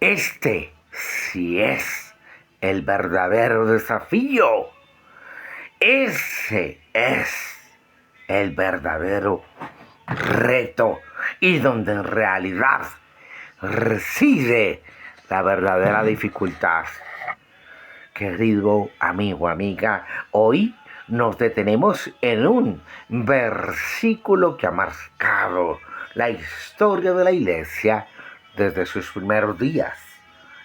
Este sí es el verdadero desafío. Ese es el verdadero reto y donde en realidad reside la verdadera dificultad. Querido amigo, amiga, hoy nos detenemos en un versículo que ha marcado la historia de la iglesia desde sus primeros días.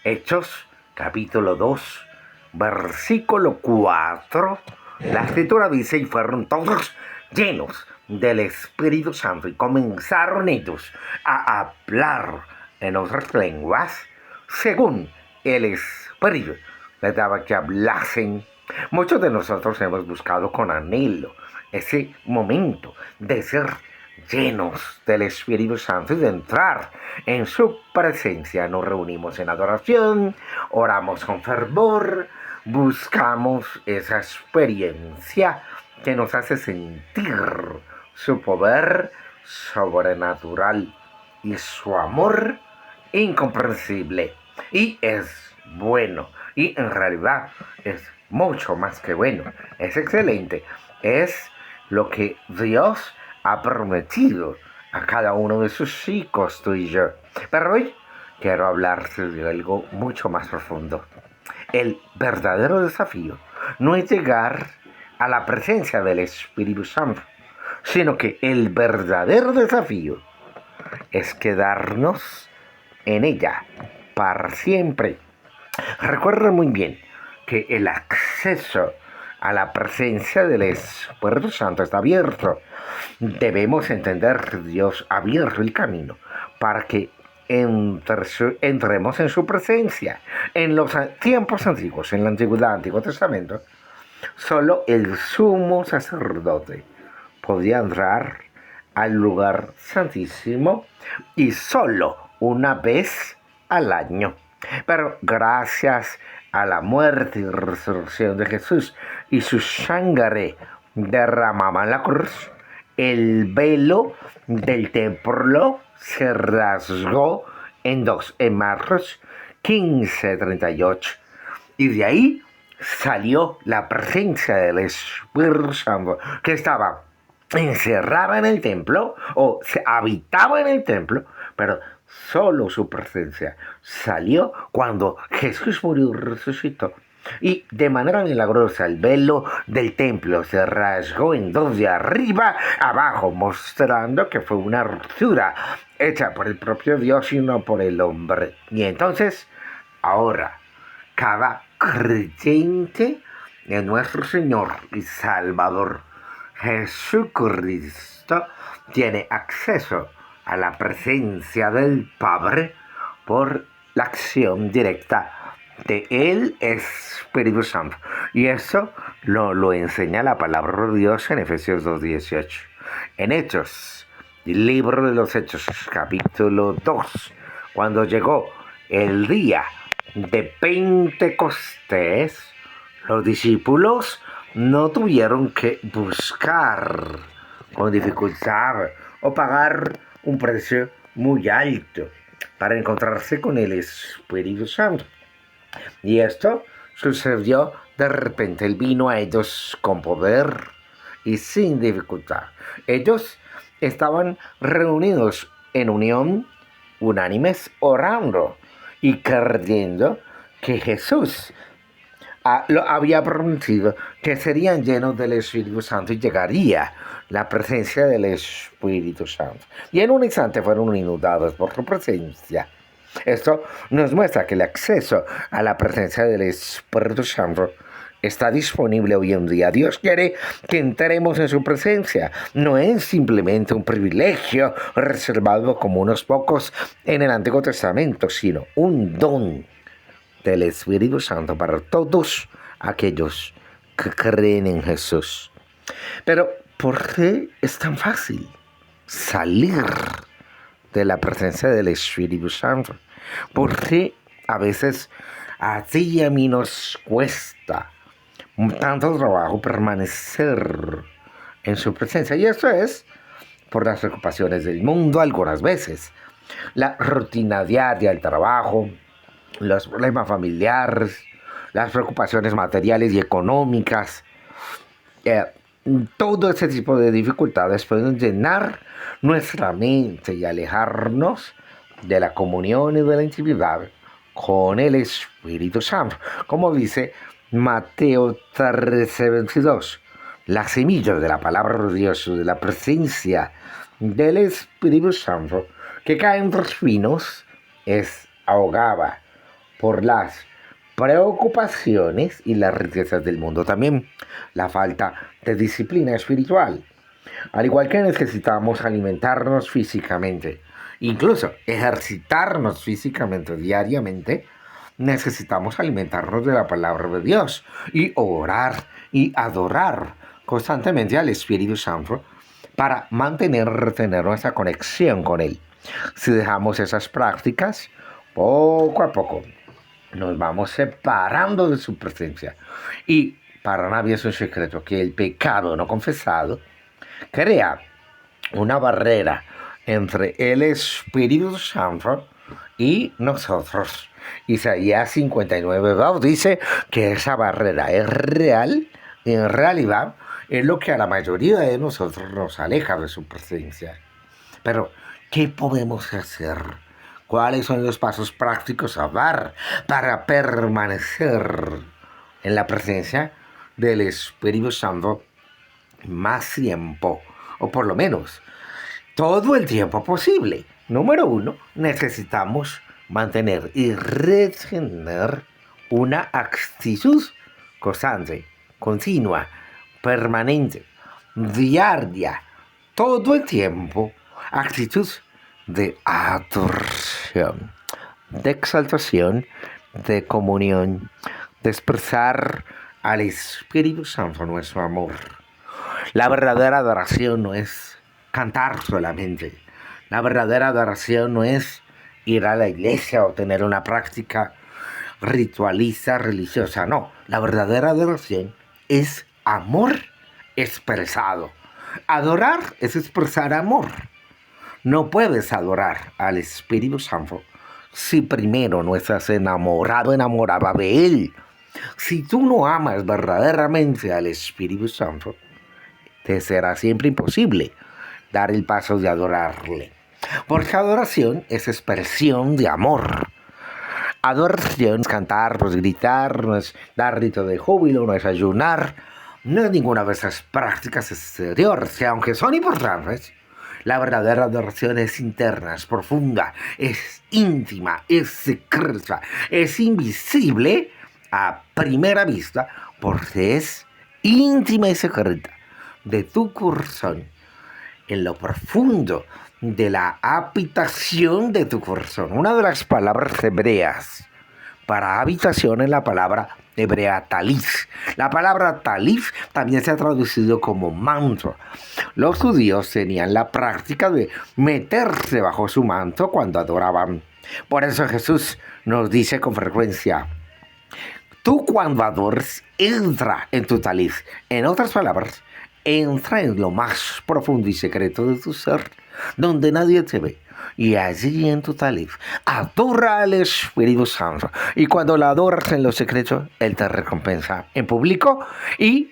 Hechos, capítulo 2, versículo 4. La escritura dice: y fueron todos llenos del Espíritu Santo y comenzaron ellos a hablar en otras lenguas según el Espíritu les daba que hablasen. Muchos de nosotros hemos buscado con anhelo ese momento de ser llenos del Espíritu Santo y de entrar en su presencia. Nos reunimos en adoración, oramos con fervor, buscamos esa experiencia que nos hace sentir su poder sobrenatural y su amor incomprensible. Y es bueno, y en realidad es mucho más que bueno, es excelente, es lo que Dios ha prometido a cada uno de sus hijos, tú y yo. Pero hoy quiero hablarte de algo mucho más profundo. El verdadero desafío no es llegar a la presencia del Espíritu Santo, sino que el verdadero desafío es quedarnos en ella para siempre. Recuerda muy bien que el acceso a la presencia del Espíritu Santo está abierto. Debemos entender que Dios ha abierto el camino para que entremos en su presencia. En los tiempos antiguos, en la antigüedad, Antiguo Testamento, solo el sumo sacerdote podía entrar al lugar santísimo y solo una vez al año. Pero gracias a la muerte y resurrección de Jesús y su sangre derramada en la cruz, el velo del templo se rasgó en dos, en Marcos 15:38. Y de ahí salió la presencia del Espíritu Santo, que estaba encerrada en el templo o se habitaba en el templo, pero solo su presencia salió cuando Jesús murió y resucitó. Y de manera milagrosa el velo del templo se rasgó en dos de arriba a abajo, mostrando que fue una ruptura hecha por el propio Dios y no por el hombre. Y entonces, ahora, cada creyente de nuestro Señor y Salvador Jesucristo tiene acceso a la presencia del Padre por la acción directa del Espíritu Santo. Y eso lo enseña la palabra de Dios en Efesios 2:18. En Hechos, el libro de los Hechos, capítulo 2, cuando llegó el día de Pentecostés, los discípulos no tuvieron que buscar con dificultad o pagar un precio muy alto para encontrarse con el Espíritu Santo. Y esto sucedió de repente. Él vino a ellos con poder y sin dificultad. Ellos estaban reunidos en unión, unánimes, orando y creyendo que Jesús lo había prometido que serían llenos del Espíritu Santo y llegaría la presencia del Espíritu Santo. Y en un instante fueron inundados por su presencia. Esto nos muestra que el acceso a la presencia del Espíritu Santo está disponible hoy en día. Dios quiere que entremos en su presencia. No es simplemente un privilegio reservado como unos pocos en el Antiguo Testamento, sino un don del Espíritu Santo para todos aquellos que creen en Jesús. Pero, ¿por qué es tan fácil salir de la presencia del Espíritu Santo? ¿Por qué a veces a ti y a mí nos cuesta tanto trabajo permanecer en su presencia? Y eso es por las preocupaciones del mundo algunas veces. La rutina diaria, el trabajo, los problemas familiares, las preocupaciones materiales y económicas, eh, todo ese tipo de dificultades pueden llenar nuestra mente y alejarnos de la comunión y de la intimidad con el Espíritu Santo. Como dice Mateo 13:22, las semillas de la palabra de Dios, de la presencia del Espíritu Santo, que caen entre espinos, es ahogada por las preocupaciones y las riquezas del mundo. También la falta de disciplina espiritual. Al igual que necesitamos alimentarnos físicamente, incluso ejercitarnos físicamente diariamente, necesitamos alimentarnos de la palabra de Dios y orar y adorar constantemente al Espíritu Santo para retener nuestra conexión con Él. Si dejamos esas prácticas, poco a poco nos vamos separando de su presencia. Y para nadie es un secreto que el pecado no confesado crea una barrera entre el Espíritu Santo y nosotros. Isaías 59:2 dice que esa barrera es real, en realidad es lo que a la mayoría de nosotros nos aleja de su presencia. Pero, ¿qué podemos hacer? ¿Cuáles son los pasos prácticos a dar para permanecer en la presencia del Espíritu Santo más tiempo, o por lo menos todo el tiempo posible? Número 1, necesitamos mantener y retener una actitud constante, continua, permanente, diaria, todo el tiempo, actitud de adoración, de exaltación, de comunión, de expresar al Espíritu Santo nuestro amor. La verdadera adoración no es cantar solamente. La verdadera adoración no es ir a la iglesia o tener una práctica ritualista, religiosa. No, la verdadera adoración es amor expresado. Adorar es expresar amor. No puedes adorar al Espíritu Santo si primero no estás enamorada de Él. Si tú no amas verdaderamente al Espíritu Santo, te será siempre imposible dar el paso de adorarle. Porque adoración es expresión de amor. Adoración es cantar, no es gritar, no es dar rito de júbilo, no es ayunar, no es ninguna de esas prácticas exteriores, que aunque son importantes, la verdadera adoración es interna, es profunda, es íntima, es secreta, es invisible a primera vista, porque es íntima y secreta de tu corazón, en lo profundo de la habitación de tu corazón. Una de las palabras hebreas para habitación es la palabra hebrea talif. La palabra talif también se ha traducido como manto. Los judíos tenían la práctica de meterse bajo su manto cuando adoraban. Por eso Jesús nos dice con frecuencia: tú cuando adores, entra en tu talif. En otras palabras, entra en lo más profundo y secreto de tu ser, donde nadie te ve. Y allí en tu talif, adora al Espíritu Santo. Y cuando la adoras en lo secreto, Él te recompensa en público y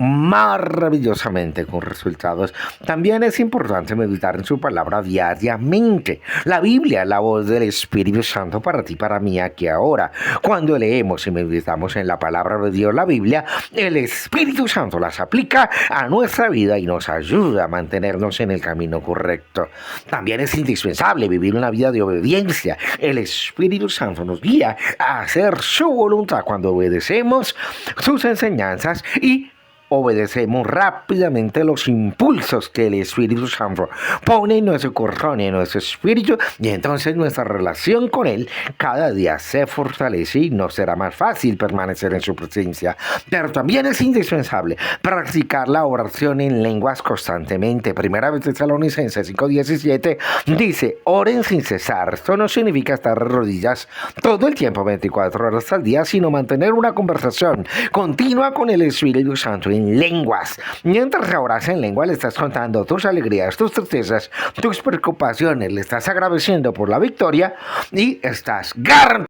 maravillosamente con resultados. También es importante meditar en su palabra diariamente. La Biblia es la voz del Espíritu Santo para ti, para mí, aquí ahora. Cuando leemos y meditamos en la palabra de Dios, la Biblia, el Espíritu Santo las aplica a nuestra vida y nos ayuda a mantenernos en el camino correcto. También es indispensable vivir una vida de obediencia. El Espíritu Santo nos guía a hacer su voluntad cuando obedecemos sus enseñanzas y obedecemos rápidamente los impulsos que el Espíritu Santo pone en nuestro corazón y en nuestro espíritu, y entonces nuestra relación con Él cada día se fortalece y nos será más fácil permanecer en su presencia. Pero también es indispensable practicar la oración en lenguas constantemente. Primera de Tesalonicenses 5:17 dice: oren sin cesar. Esto no significa estar de rodillas todo el tiempo, 24 horas al día, sino mantener una conversación continua con el Espíritu Santo en lenguas. Mientras oras en lengua, le estás contando tus alegrías, tus tristezas, tus preocupaciones, le estás agradeciendo por la victoria y estás garantizando